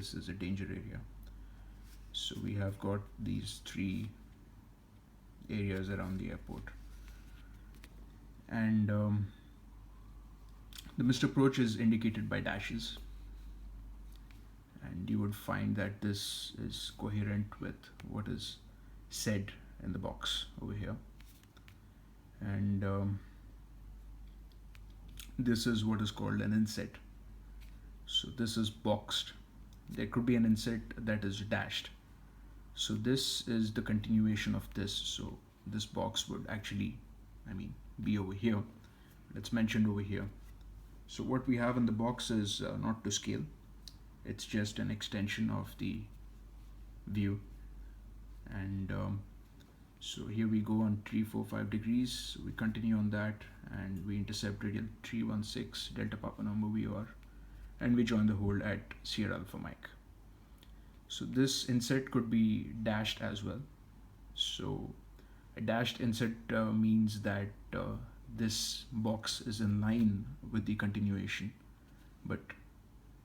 this is a danger area. So we have got these three areas around the airport, and the missed approach is indicated by dashes, and you would find that this is coherent with what is said in the box over here. And this is what is called an inset. So this is boxed. There could be an inset that is dashed. So this is the continuation of this. So this box would actually, be over here. It's mentioned over here. So what we have in the box is not to scale. It's just an extension of the view. And so here we go on 345 degrees. So we continue on that, and we intercept radial 316 Delta Papa number VOR, and we join the hold at Sierra Alpha Mike. So this inset could be dashed as well. So a dashed inset means that this box is in line with the continuation, but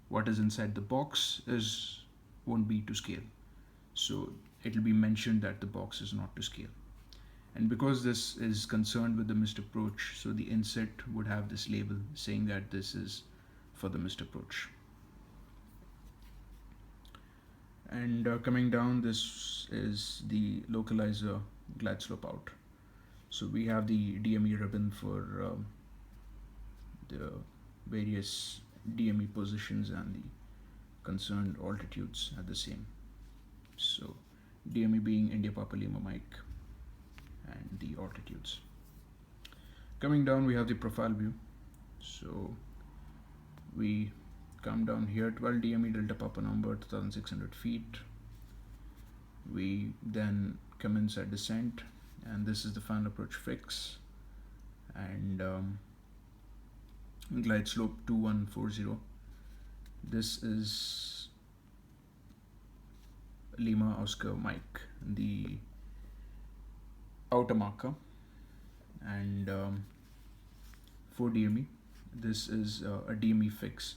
what is inside the box won't be to scale. So it will be mentioned that the box is not to scale. And because this is concerned with the missed approach, so the inset would have this label saying that this is for the missed approach. And coming down, this is the localizer glide slope out. So we have the DME ribbon for the various DME positions and the concerned altitudes are the same. So DME being India Papa Lima Mike, and the altitudes. Coming down, we have the profile view. So we come down here, 12 DME Delta Papa number, 2600 feet. We then commence our descent, and this is the final approach fix, and glide slope 2140. This is Lima Oscar Mike, the outer marker, and for DME, this is a DME fix,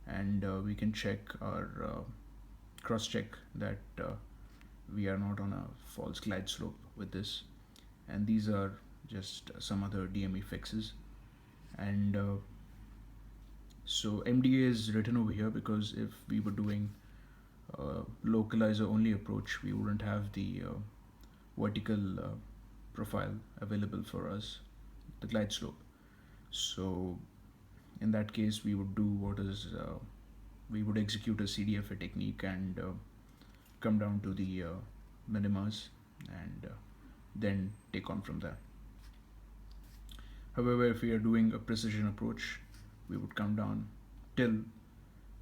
and we can check our cross check that we are not on a false glide slope with this, and these are just some other DME fixes. And so MDA is written over here because if we were doing localizer only approach, we wouldn't have the vertical profile available for us, the glide slope. So in that case, we would do we would execute a CDFA technique and come down to the minimas and then take on from there. However, if we are doing a precision approach, we would come down till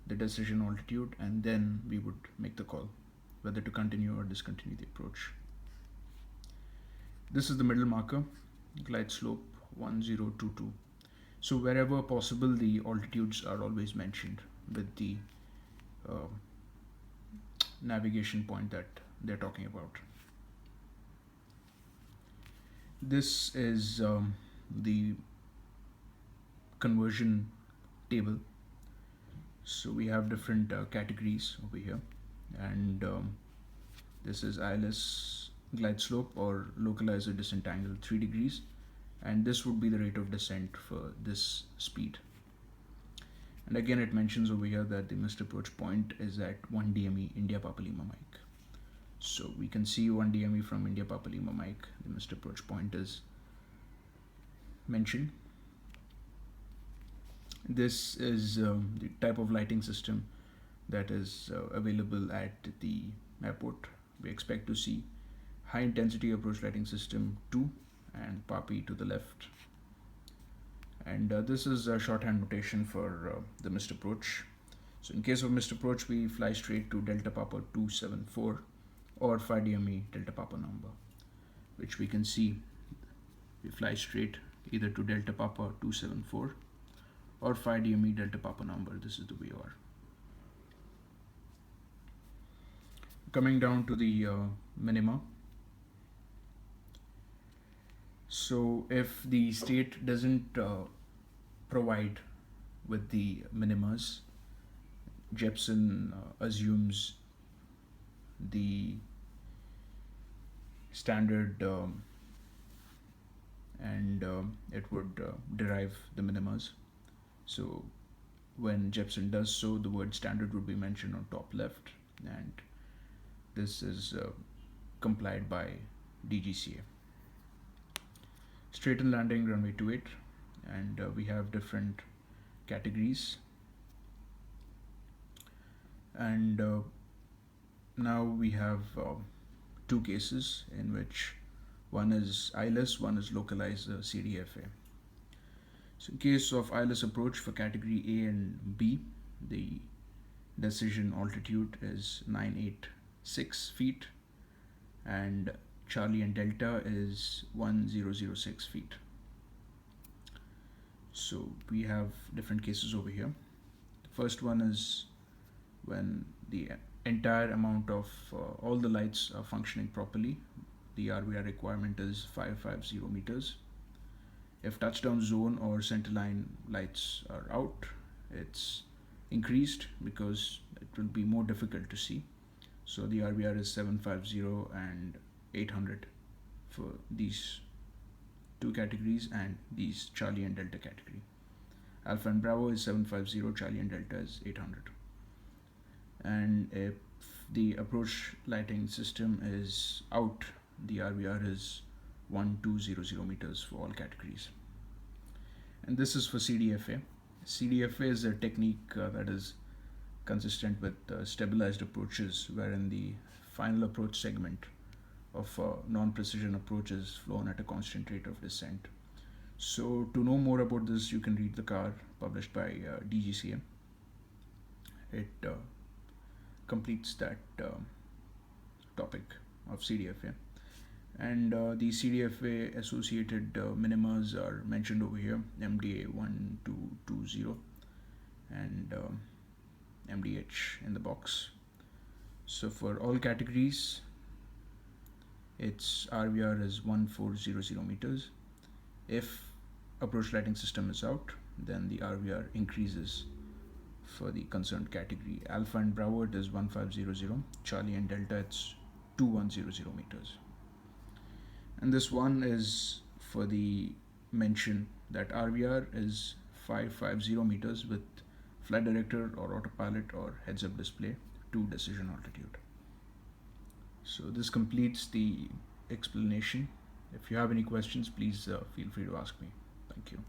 the decision altitude, and then we would make the call whether to continue or discontinue the approach. This is the middle marker, glide slope 1022. So wherever possible, the altitudes are always mentioned with the navigation point that they're talking about. This is the conversion table. So we have different categories over here, and this is ILS glide slope or localizer descent angle 3 degrees, and this would be the rate of descent for this speed. And again, it mentions over here that the missed approach point is at 1 DME India Papa Lima Mike. So we can see 1 DME from India Papa Lima Mike. The missed approach point is mentioned. This is the type of lighting system that is available at the airport. We expect to see high intensity approach lighting system 2 and PAPI to the left. And this is a shorthand notation for the missed approach. So in case of missed approach, we fly straight to Delta Papa 274 or 5 DME Delta Papa number, which we can see. We fly straight either to Delta Papa 274 or 5 DME Delta Papa number. This is the VOR. Coming down to the minima. So if the state doesn't provide with the minimas, Jeppesen assumes the standard and it would derive the minimas. So when Jeppesen does so, the word standard would be mentioned on top left, and this is complied by DGCA. Straighten landing runway 28, and we have different categories. And now we have two cases in which one is ILS, one is localized CDFA. So in case of ILS approach for category A and B, the decision altitude is 986 feet and Charlie and Delta is 1006 feet. So we have different cases over here. The first one is when the entire amount of all the lights are functioning properly. The RVR requirement is 550 meters. If touchdown zone or centerline lights are out, it's increased because it will be more difficult to see. So the RVR is 750 and 800 for these two categories, and these Charlie and Delta category. Alpha and Bravo is 750, Charlie and Delta is 800. And if the approach lighting system is out, the RVR is 1200 meters for all categories. And this is for CDFA. CDFA is a technique that is consistent with stabilized approaches, wherein the final approach segment of non-precision approach is flown at a constant rate of descent. So to know more about this, you can read the CAR published by DGCA. It completes that topic of CDFA. And the CDFA associated minimas are mentioned over here: MDA 1220 and MDH in the box. So for all categories, its RVR is 1400 meters. If approach lighting system is out, then the RVR increases for the concerned category. Alpha and Bravo it is 1500, Charlie and Delta it's 2100 meters. And this one is for the mention that RVR is 550 meters with flight director or autopilot or heads-up display to decision altitude. So this completes the explanation. If you have any questions, please feel free to ask me. Thank you.